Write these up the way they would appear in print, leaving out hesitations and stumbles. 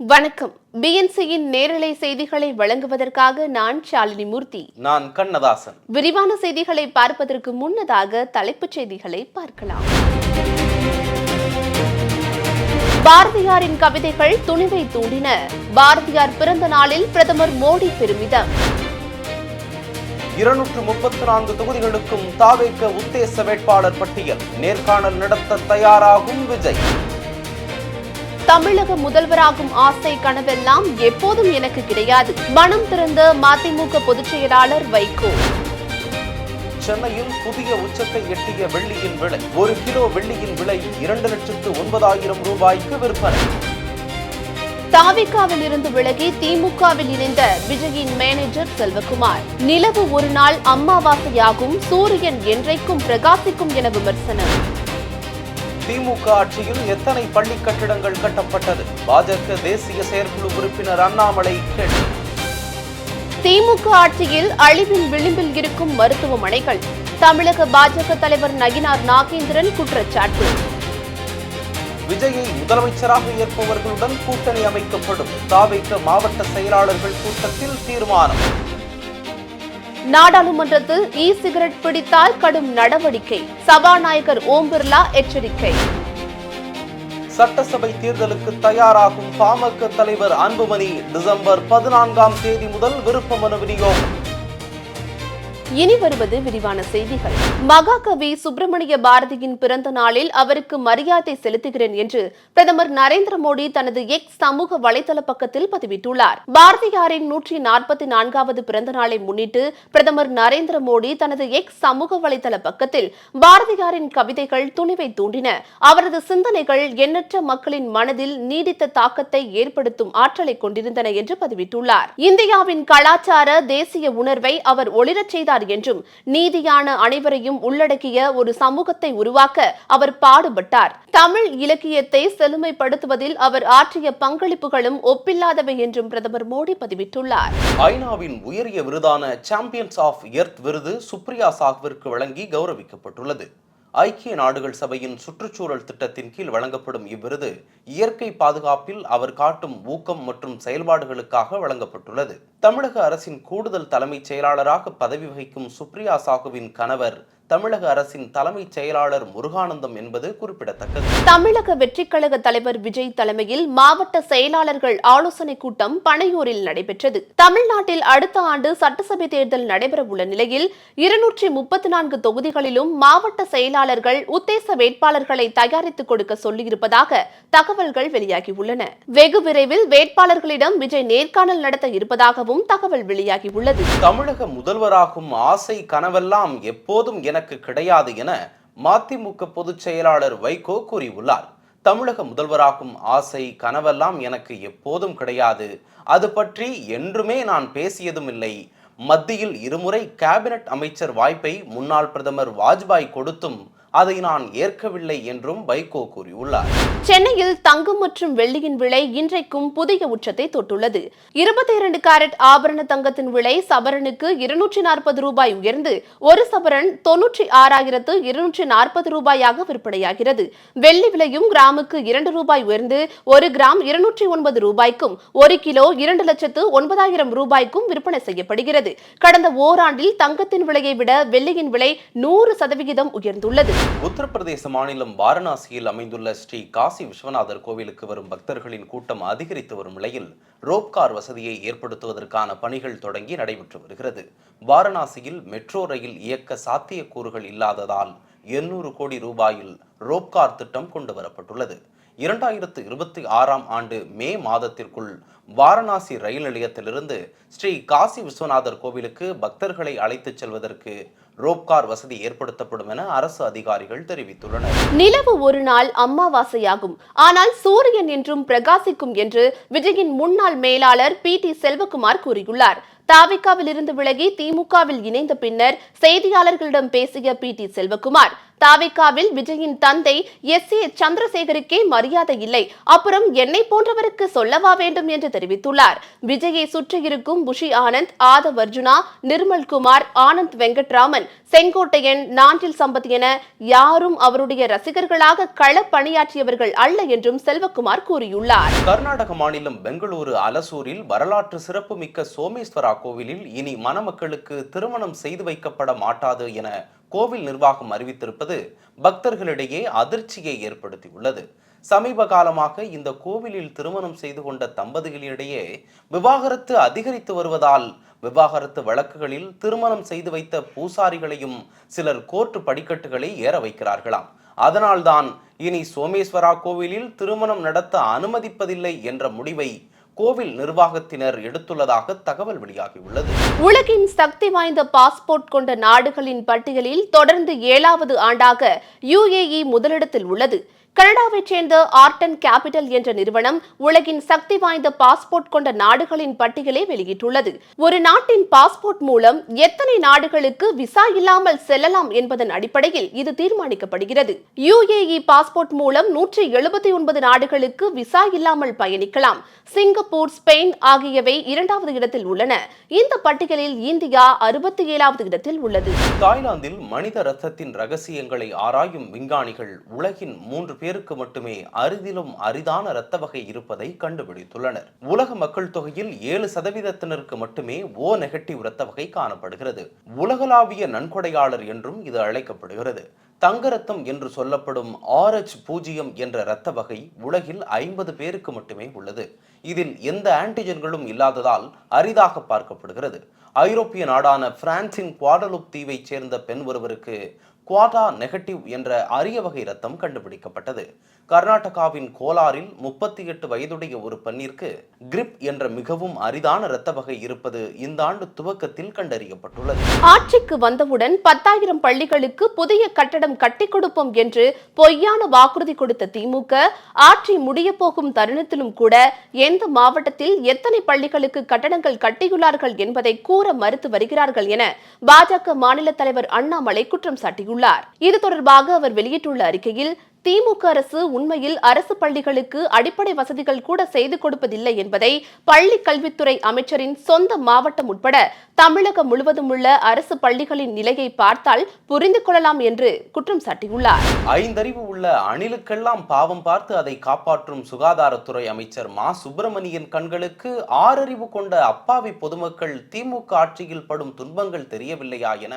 வணக்கம். பிஎன்சியின் நேரலை செய்திகளை வழங்குவதற்காக நான் ஷாலினி மூர்த்தி. நான் கண்ணதாசன். விரிவான செய்திகளை பார்ப்பதற்கு முன்னதாக தலைப்புச் செய்திகளை பார்க்கலாம். பாரதியாரின் கவிதைகள் துணிவை தூண்டின. பாரதியார் பிறந்த நாளில் பிரதமர் மோடி பெருமிதம். 234 தொகுதிகளுக்கும் தாவேக உத்தேச வேட்பாளர் பட்டியல். நேர்காணல் நடத்த தயாராகும் விஜய். தமிழக முதல்வராகும் ஆசை கனவெல்லாம் எப்போதும் எனக்கு கிடையாது. மனம் திறந்த மதிமுக பொதுச் செயலாளர் வைகோ. சென்னையில் புதிய உச்சத்தை எட்டிய வெள்ளியின் விலை. 1 கிலோ வெள்ளியின் விலை 2,09,000 ரூபாய்க்கு விற்பனை. தாவேகாவில் இருந்து விலகி திமுகவில் இணைந்த விஜயின் மேனேஜர் செல்வகுமார். நிலவு ஒரு நாள் அமாவாசையாகும், சூரியன் என்றைக்கும் பிரகாசிக்கும் என விமர்சனம். திமுக ஆட்சியில் எத்தனை பள்ளி கட்டிடங்கள் கட்டப்பட்டது? பாஜக தேசிய செயற்குழு உறுப்பினர் அண்ணாமலை கேள்வி. திமுக ஆட்சியில் அழிவின் விளிம்பில் இருக்கும் மருத்துவமனைகள். தமிழக பாஜக தலைவர் நயினார் நாகேந்திரன் குற்றச்சாட்டு. விஜயை முதலமைச்சராக ஏற்பவர்களுடன் கூட்டணி அமைக்கப்படும். தாவேக மாவட்ட செயலாளர்கள் கூட்டத்தில் தீர்மானம். நாடாளுமன்றத்தில் இ சிகரெட் பிடித்தால் கடும் நடவடிக்கை. சபாநாயகர் ஓம் பிர்லா எச்சரிக்கை. சட்டசபை தேர்தலுக்கு தயாராகும் பாமக தலைவர் அன்புமணி டிசம்பர் 14ஆம் தேதி முதல் விருப்ப மனு விநியோகம். இனி வருவது விரிவான செய்திகள். மகாகவி சுப்பிரமணிய பாரதியின் பிறந்த நாளில் அவருக்கு மரியாதை செலுத்துகிறேன் என்று பிரதமர் நரேந்திர மோடி தனது எக்ஸ் சமூக வலைதள பக்கத்தில் பதிவிட்டுள்ளார். பாரதியாரின் 144வது பிறந்த நாளை முன்னிட்டு பிரதமர் நரேந்திர மோடி தனது எக்ஸ் சமூக வலைதள பக்கத்தில் பாரதியாரின் கவிதைகள் துணிவை தூண்டின. அவரது சிந்தனைகள் எண்ணற்ற மக்களின் மனதில் நீடித்த தாக்கத்தை ஏற்படுத்தும் ஆற்றலை கொண்டிருந்தன என்று பதிவிட்டுள்ளார். இந்தியாவின் கலாச்சார தேசிய உணர்வை அவர் ஒளிரச் செய்தார் என்றும் நீதியான அனைவரையும் உள்ளடக்கிய ஒரு சமூகத்தை உருவாக்க அவர் பாடுபட்டார். தமிழ் இலக்கியத்தை செழுமைப்படுத்துவதில் அவர் ஆற்றிய பங்களிப்புகளும் ஒப்பில்லாதவை என்றும் பிரதமர் மோடி பதிவிட்டுள்ளார். ஐநாவின் உயரிய விருதான சாம்பியன்ஸ் ஆஃப் எர்த் விருது சுப்ரியா சாஹுவிற்கு வழங்கி கௌரவிக்கப்பட்டுள்ளது. ஐக்கிய நாடுகள் சபையின் சுற்றுச்சூழல் திட்டத்தின் கீழ் வழங்கப்படும் இவ்விருது இயற்கை பாதுகாப்பில் அவர் காட்டும் ஊக்கம் மற்றும் செயல்பாடுகளுக்காக வழங்கப்பட்டுள்ளது. தமிழக அரசின் கூடுதல் தலைமைச் செயலாளராக பதவி வகிக்கும் சுப்ரியா சாஹுவின் கணவர் தமிழக அரசின் தலைமைச் செயலாளர் முருகானந்தம் என்பது குறிப்பிடத்தக்கது. தமிழக வெற்றிக் கழக தலைவர் விஜய் தலைமையில் மாவட்ட செயலாளர்கள் ஆலோசனை கூட்டம் பனையூரில் நடைபெற்றது. தமிழ்நாட்டில் அடுத்த ஆண்டு சட்டசபை தேர்தல் நடைபெறவுள்ள நிலையில் 234 தொகுதிகளிலும் மாவட்ட செயலாளர்கள் உத்தேச வேட்பாளர்களை தயாரித்துக் கொடுக்க சொல்லியிருப்பதாக தகவல்கள் வெளியாகியுள்ளன. வெகு விரைவில் வேட்பாளர்களிடம் விஜய் நேர்காணல் நடத்த இருப்பதாகவும் தகவல் வெளியாகியுள்ளது. தமிழக முதல்வராகும் ஆசை கனவெல்லாம் எப்போதும் எனக்கு கிடையாது என மதிமுக பொதுச் செயலாளர் வைகோ கூறியுள்ளார். தமிழக முதல்வராகும் ஆசை கனவெல்லாம் எனக்கு எப்போதும் கிடையாது. அது பற்றி என்றுமே நான் பேசியதும் இல்லை. மத்தியில் 2 முறை கேபினட் அமைச்சர் வாய்ப்பை முன்னாள் பிரதமர் வாஜ்பாய் கொடுத்தும் அதை நான் ஏற்கவில்லை என்றும் வைகோ கூறியுள்ளார். சென்னையில் தங்கம் மற்றும் வெள்ளியின் விலை இன்றைக்கும் புதிய உச்சத்தை தொட்டுள்ளது. 22 கேரட் ஆபரண தங்கத்தின் விலை சவரனுக்கு 240 ரூபாய் உயர்ந்து ஒரு சவரன் 96,240 ரூபாயாக விற்பனையாகிறது. வெள்ளி விலையும் கிராமுக்கு 2 ரூபாய் உயர்ந்து 1 கிராம் 209 ரூபாய்க்கும் 1 கிலோ 2,09,000 ரூபாய்க்கும் விற்பனை செய்யப்படுகிறது. கடந்த ஓராண்டில் தங்கத்தின் விலையை விட வெள்ளியின் விலை 100% உயர்ந்துள்ளது. உத்தரப்பிரதேச மாநிலம் வாரணாசியில் அமைந்துள்ள ஸ்ரீ காசி விஸ்வநாதர் கோவிலுக்கு வரும் பக்தர்களின் கூட்டம் அதிகரித்து வரும் நிலையில் ரோப்கார் வசதியை ஏற்படுத்துவதற்கான பணிகள் தொடங்கி நடைபெற்று வருகிறது. வாரணாசியில் மெட்ரோ ரயில் இயக்க சாத்தியக்கூறுகள் இல்லாததால் 800 கோடி ரூபாயில் ரோப்கார் திட்டம் கொண்டு வரப்பட்டுள்ளது. 2026ஆம் ஆண்டு மே மாதத்திற்குள் வாரணாசி ரயில் நிலையத்திலிருந்து ஸ்ரீ காசி விஸ்வநாதர் கோவிலுக்கு பக்தர்களை அழைத்துச் செல்வதற்கு ரோப்கார் வசதி ஏற்படுத்தப்படும் என அரசு அதிகாரிகள் தெரிவித்துள்ளனர். நிலவு ஒரு நாள் அமாவாசையாகும், ஆனால் சூரியன் என்றும் பிரகாசிக்கும் என்று விஜயின் முன்னாள் மேலாளர் PT செல்வகுமார் கூறியுள்ளார். தாவேகாவில் இருந்து விலகி திமுகவில் இணைந்த பின்னர் செய்தியாளர்களிடம் பேசிய PT செல்வகுமார், தாவேகாவில் விஜயின் தந்தை எஸ்.ஏ. சந்திரசேகருக்கே மரியாதை இல்லை, அப்புறம் என்னை போன்றவருக்கு சொல்லவா வேண்டும் என்று தெரிவித்துள்ளார். விஜயை சுற்றியிருக்கும் புஷி ஆனந்த், ஆதவ் அர்ஜுனா, நிர்மல்குமார், ஆனந்த் வெங்கட்ராமன், செங்கோட்டையன், நாஞ்சில் சம்பத் என யாரும் அவருடைய ரசிகர்களாக களப்பணியாற்றியவர்கள் அல்ல என்றும் செல்வகுமார் கூறியுள்ளார். கர்நாடக மாநிலம் பெங்களூரு அலசூரில் வரலாற்று சிறப்புமிக்க சோமேஸ்வரா கோவிலில் இனி மணமக்களுக்கு திருமணம் செய்து வைக்கப்பட மாட்டாது என கோவில் நிர்வாகம் அறிவித்திருப்பது பக்தர்களிடையே அதிர்ச்சியை ஏற்படுத்தியுள்ளது. சமீப காலமாக இந்த கோவிலில் திருமணம் செய்து கொண்ட தம்பதிகளிடையே விவாகரத்து அதிகரித்து வருவதால் விவாகரத்து வழக்குகளில் திருமணம் செய்து வைத்த பூசாரிகளையும் சிலர் கோர்ட்டு படிக்கட்டுகளை ஏற வைக்கிறார்களாம். அதனால்தான் இனி சோமேஸ்வரா கோவிலில் திருமணம் நடத்த அனுமதிப்பதில்லை என்ற முடிவை கோவில் நிர்வாகத்தினர் எடுத்துள்ளதாக தகவல் வெளியாகியுள்ளது. உலகின் சக்தி வாய்ந்த பாஸ்போர்ட் கொண்ட நாடுகளின் பட்டியலில் தொடர்ந்து 7வது ஆண்டாக UAE முதலிடத்தில் உள்ளது. கனடாவைச் சேர்ந்த ஆர்டன் கேபிட்டல் என்ற நிறுவனம் உலகின் சக்தி வாய்ந்த பாஸ்போர்ட் கொண்ட நாடுகளின் பட்டியலை வெளியிட்டுள்ளது. ஒரு நாட்டின் பாஸ்போர்ட் மூலம் எத்தனை நாடுகளுக்கு விசா இல்லாமல் செல்லலாம் என்பதன் அடிப்படையில் இது தீர்மானிக்கப்படுகிறது. UAE பாஸ்போர்ட் மூலம் 179 நாடுகளுக்கு விசா இல்லாமல் பயணிக்கலாம். சிங்கப்பூர், ஸ்பெயின் ஆகியவை 2வது இடத்தில் உள்ளன. இந்த பட்டியலில் இந்தியா 67வது இடத்தில் உள்ளது. தாய்லாந்தில் மனித ரத்தத்தின் ரகசியங்களை ஆராயும் விஞ்ஞானிகள் உலகின் 3 பேருக்கு மட்டுமே அரிதிலும் அரிதான இரத்த வகை இருப்பதை கண்டுபிடித்துள்ளனர். உலக மக்கள் தொகையில் 7% மட்டுமே O நெகட்டிவ் இரத்த வகை காணப்படுகிறது. உலகளாவிய நன்கொடையாளர் என்றும் இது அழைக்கப்படுகிறது. தங்க ரத்தம் என்று சொல்லப்படும் RH0 என்ற இரத்த வகை உலகில் 50 பேருக்கு மட்டுமே உள்ளது. இதில் எந்த ஆன்டிஜன்களும் இல்லாததால் அரிதாக பார்க்கப்படுகிறது. ஐரோப்பிய நாடான பிரான்சின் குவாடலூப் தீவைச் சேர்ந்த பெண் ஒருவருக்கு குவாடா நெகட்டிவ் என்ற அரிய வகை ரத்தம் கண்டுபிடிக்கப்பட்டது. கர்நாடகாவின் கோலாரில் 38 வயதுடைய ஒரு பெண்ணிற்கு கிரிப் என்ற மிகவும் அரிதான இரத்த வகை இருப்பது இந்த ஆண்டு துவக்கத்தில் கண்டறியப்பட்டுள்ளது. ஆட்சிக்கு வந்தவுடன் 10,000 பள்ளிகளுக்கு புதிய கட்டடம் கட்டிக் கொடுப்போம் என்று பொய்யான வாக்குறுதி கொடுத்த திமுக ஆட்சி முடிய போகும் தருணத்திலும் கூட எந்த மாவட்டத்தில் எத்தனை பள்ளிகளுக்கு கட்டடங்கள் கட்டியுள்ளார்கள் என்பதை கூற மறுத்து வருகிறார்கள் என பாஜக மாநில தலைவர் அண்ணாமலை குற்றம் சாட்டியுள்ளார். இது தொடர்பாக அவர் வெளியிட்டுள்ள அறிக்கையில், திமுக அரசு உண்மையில் அரசு பள்ளிகளுக்கு அடிப்படை வசதிகள் கூட செய்து கொடுப்பதில்லை என்பதை பள்ளி கல்வித்துறை அமைச்சரின் சொந்த மாவட்டம் உட்பட தமிழகம் முழுவதும் உள்ள அரசு பள்ளிகளின் நிலையை பார்த்தால் புரிந்து கொள்ளலாம் என்று குற்றம் சாட்டியுள்ளார். 5 அறிவு உள்ள அணிலுக்கெல்லாம் பாவம் பார்த்து அதை காப்பாற்றும் சுகாதாரத்துறை அமைச்சர் மா சுப்பிரமணியன் கண்களுக்கு 6 அறிவு கொண்ட அப்பாவி பொதுமக்கள் திமுக ஆட்சியில் படும் துன்பங்கள் தெரியவில்லையா என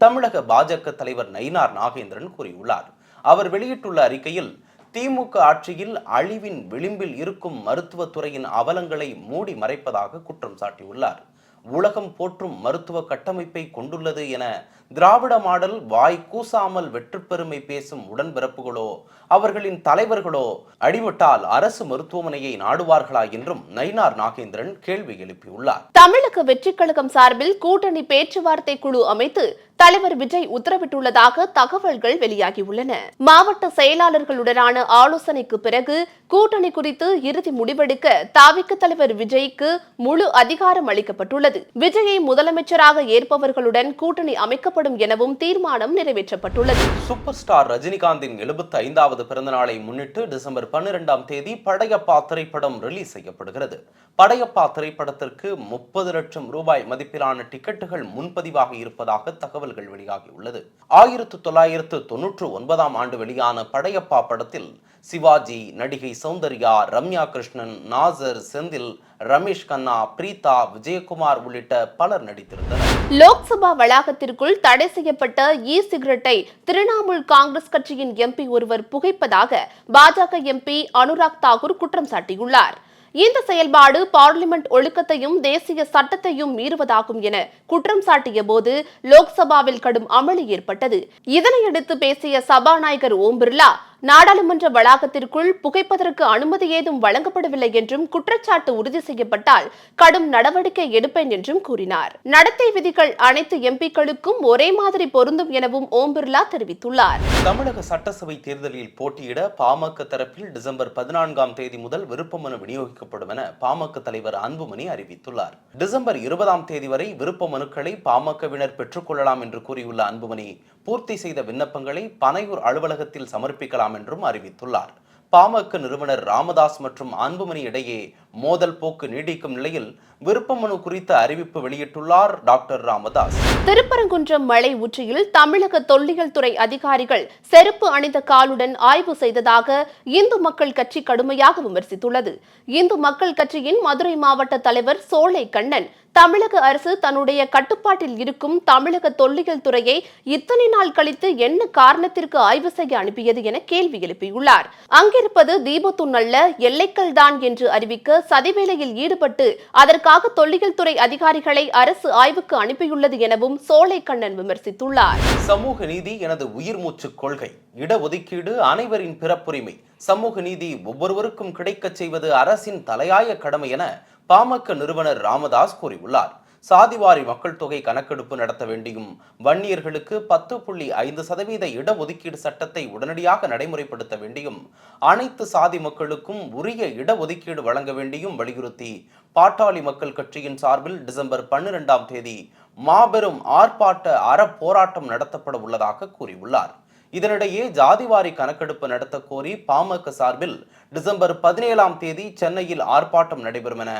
தமிழக பாஜக தலைவர் நயினார் நாகேந்திரன் கூறியுள்ளார். அவர் வெளியிட்டுள்ள அறிக்கையில், திமுக ஆட்சியில் அழிவின் விளிம்பில் இருக்கும் மருத்துவத்துறையின் அவலங்களை மூடி மறைப்பதாக குற்றம் சாட்டியுள்ளார். உலகம் போற்றும் மருத்துவ கட்டமைப்பை கொண்டுள்ளது என திராவிட மாடல் வாய் கூசாமல் வெற்றுப்பெருமை பேசும் உடன்பிறப்புகளோ அவர்களின் தலைவர்களோ அடிபட்டால் அரசு மருத்துவமனையை நாடுவார்களா என்றும் நயினார் நாகேந்திரன் கேள்வி எழுப்பியுள்ளார். தமிழக வெற்றிக் கழகம் சார்பில் கூட்டணி பேச்சுவார்த்தை குழு அமைத்து தலைவர் விஜய் உத்தரவிட்டுள்ளதாக தகவல்கள் வெளியாகியுள்ளன. மாவட்ட செயலாளர்களுடனான ஆலோசனைக்கு பிறகு கூட்டணி குறித்து இறுதி முடிவெடுக்க தாவிக தலைவர் விஜய்க்கு முழு அதிகாரம் அளிக்கப்பட்டுள்ளது. விஜயை முதலமைச்சராக ஏற்பவர்களுடன் கூட்டணி அமைக்கப்படும் எனவும் தீர்மானம் நிறைவேற்றப்பட்டுள்ளது. சூப்பர் ஸ்டார் ரஜினிகாந்தின் 75வது பிறந்த நாளை முன்னிட்டு டிசம்பர் 12ஆம் தேதி படையப்பா திரைப்படம் ரிலீஸ் செய்யப்படுகிறது. படையப்பா திரைப்படத்திற்கு 30 லட்சம் ரூபாய் மதிப்பிலான டிக்கெட்டுகள் முன்பதிவாக இருப்பதாக தகவல்கள் வெளியாகியுள்ளது. 1999ஆம் ஆண்டு வெளியான படையப்பா படத்தில் சிவாஜி, நடிகை சௌந்தர்யா, ரம்யா கிருஷ்ணன், நாசர், செந்தில், ரமேஷ் கண்ணா, பிரீதா, விஜயகுமார் உள்ளிட்ட பலர் நடித்திருந்தனர். லோக்சபா வளாகத்திற்குள் தடை செய்யப்பட்ட சிகரெட்டை திரிணாமுல் காங்கிரஸ் கட்சியின் எம்பி ஒருவர் புகைப்பதாக பாஜக எம்பி அனுராக் தாக்கூர் குற்றம் சாட்டியுள்ளார். இந்த செயல்பாடு பார்லிமெண்ட் ஒழுக்கத்தையும் தேசிய சட்டத்தையும் மீறுவதாகும் என குற்றம் சாட்டிய போது லோக்சபாவில் கடும் அமளி ஏற்பட்டது. இதனையடுத்து பேசிய சபாநாயகர் ஓம் பிர்லா, நாடாளுமன்ற வளாகத்திற்குள் புகைப்பதற்கு அனுமதி ஏதும் வழங்கப்படவில்லை என்றும் குற்றச்சாட்டு உறுதி செய்யப்பட்டால் கடும் நடவடிக்கை எடுப்பேன் என்றும் கூறினார். நடத்தை விதிகள் அனைத்து எம்பிக்களுக்கும் ஒரே மாதிரி பொருந்தும் எனவும் ஓம் பிர்லா தெரிவித்துள்ளார். தமிழக சட்டசபை தேர்தலில் போட்டியிட பாமக தரப்பில் டிசம்பர் 14ஆம் தேதி முதல் விருப்பமனு விநியோகிக்கப்படும் அளிக்கப்படும் என பாமக தலைவர் அன்புமணி அறிவித்துள்ளார். டிசம்பர் 20ஆம் தேதி வரை விருப்ப மனுக்களை பாமகவினர் பெற்றுக்கொள்ளலாம் என்று கூறியுள்ள அன்புமணி, பூர்த்தி செய்த விண்ணப்பங்களை பனையூர் அலுவலகத்தில் சமர்ப்பிக்கலாம் என்றும் அறிவித்துள்ளார். பாமக நிறுவனர் ராமதாஸ் மற்றும் அன்புமணி இடையே மோதல் போக்கு நீடிக்கும் நிலையில் விருப்ப மனு குறித்த அறிவிப்பு வெளியிட்டுள்ளார் டாக்டர் ராமதாஸ். திருப்பரங்குன்றம் மலை உச்சியில் தமிழக தொல்லியல் துறை அதிகாரிகள் செருப்பு அணிந்த காலுடன் ஆய்வு செய்ததாக இந்து மக்கள் கட்சி கடுமையாக விமர்சித்துள்ளது. இந்து மக்கள் கட்சியின் மதுரை மாவட்ட தலைவர் சோலை கண்ணன், தமிழக அரசு தன்னுடைய கட்டுப்பாட்டில் இருக்கும் தமிழக தொல்லியல் துறையை இத்தனை நாள் கழித்து என்ன காரணத்திற்கு ஆய்வு செய்ய அனுப்பியது என கேள்வி எழுப்பியுள்ளார். அங்கிருப்பது தீபத்தூண் அல்ல, எல்லைக்கல் தான் என்று அறிவிக்க சதிவேலையில் ஈடுபட்டு அதற்காக தொல்லியல் துறை அதிகாரிகளை அரசு ஆய்வுக்கு அனுப்பியுள்ளது எனவும் சோலை கண்ணன் விமர்சித்துள்ளார். சமூக நீதி எனது உயிர் மூச்சு கொள்கை, இடஒதுக்கீடு அனைவரின் பிறப்புரிமை, சமூக நீதி ஒவ்வொருவருக்கும் கிடைக்கச் செய்வது அரசின் தலையாய கடமை என பாமக நிறுவனர் ராமதாஸ் கூறியுள்ளார். சாதிவாரி மக்கள் தொகை கணக்கெடுப்பு நடத்த வேண்டியும், வன்னியர்களுக்கு 10.5% இடஒதுக்கீடு சட்டத்தை உடனடியாக நடைமுறைப்படுத்த வேண்டியும், அனைத்து சாதி மக்களுக்கும் உரிய இடஒதுக்கீடு வழங்க வேண்டியும் வலியுறுத்தி பாட்டாளி மக்கள் கட்சியின் சார்பில் டிசம்பர் 12ஆம் தேதி மாபெரும் ஆர்ப்பாட்ட அறப்போராட்டம் நடத்தப்பட உள்ளதாக கூறியுள்ளார். இதனிடையே ஜாதிவாரி கணக்கெடுப்பு நடத்த கோரி பாமக சார்பில் டிசம்பர் 17ஆம் தேதி சென்னையில் ஆர்ப்பாட்டம் நடைபெறும் என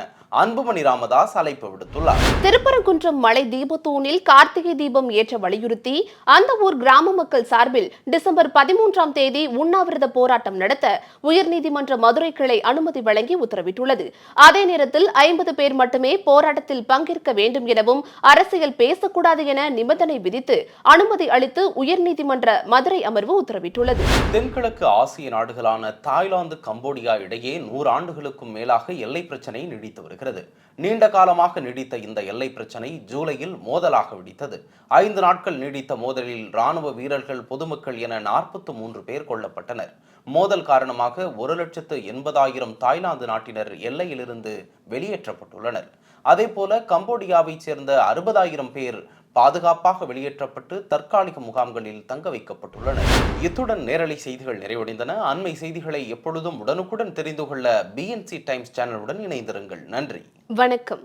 அன்புமணி ராமதாஸ் அழைப்பு விடுத்துள்ளார். திருப்பரங்குன்றம் மலை தீபத்தூணில் கார்த்திகை தீபம் ஏற்ற வலியுறுத்தி அந்த ஊர் கிராம மக்கள் சார்பில் டிசம்பர் 13ஆம் தேதி உண்ணாவிரத போராட்டம் நடத்த உயர்நீதிமன்ற மதுரை கிளை அனுமதி வழங்கி உத்தரவிட்டுள்ளது. அதே நேரத்தில் 50 பேர் மட்டுமே போராட்டத்தில் பங்கேற்க வேண்டும் எனவும் அரசியல் பேசக்கூடாது என நிபந்தனை விதித்து அனுமதி அளித்து உயர்நீதிமன்ற மதுரை அமர்வு உத்தரவிட்டுள்ளது. தென்கிழக்கு ஆசிய நாடுகளான தாய்லாந்து, கம்போடியா இடையே 100 ஆண்டுகளுக்கும் மேலாக எல்லை பிரச்சனை நீடித்து வருகிறது. நீண்ட காலமாக நீடித்த இந்த எல்லை பிரச்சனை ஜூலையில் மோதலாக வெடித்தது. 5 நாட்கள் நீடித்த மோதலில் ராணுவ வீரர்கள், பொதுமக்கள் என 43 பேர் கொல்லப்பட்டனர். மோதல் காரணமாக 1,80,000 தாய்லாந்து நாட்டினர் எல்லையிலிருந்து வெளியேற்றப்பட்டுள்ளனர். அதேபோல கம்போடியாவைச் சேர்ந்த 60,000 பேர் பாதுகாப்பாக வெளியேற்றப்பட்டு தற்காலிக முகாம்களில் தங்க வைக்கப்பட்டுள்ளனர். இத்துடன் நேரலை செய்திகள் நிறைவடைந்தன. அண்மை செய்திகளை எப்பொழுதும் உடனுக்குடன் தெரிந்து கொள்ள BNC டைம்ஸ் சேனலுடன் இணைந்திருங்கள். நன்றி, வணக்கம்.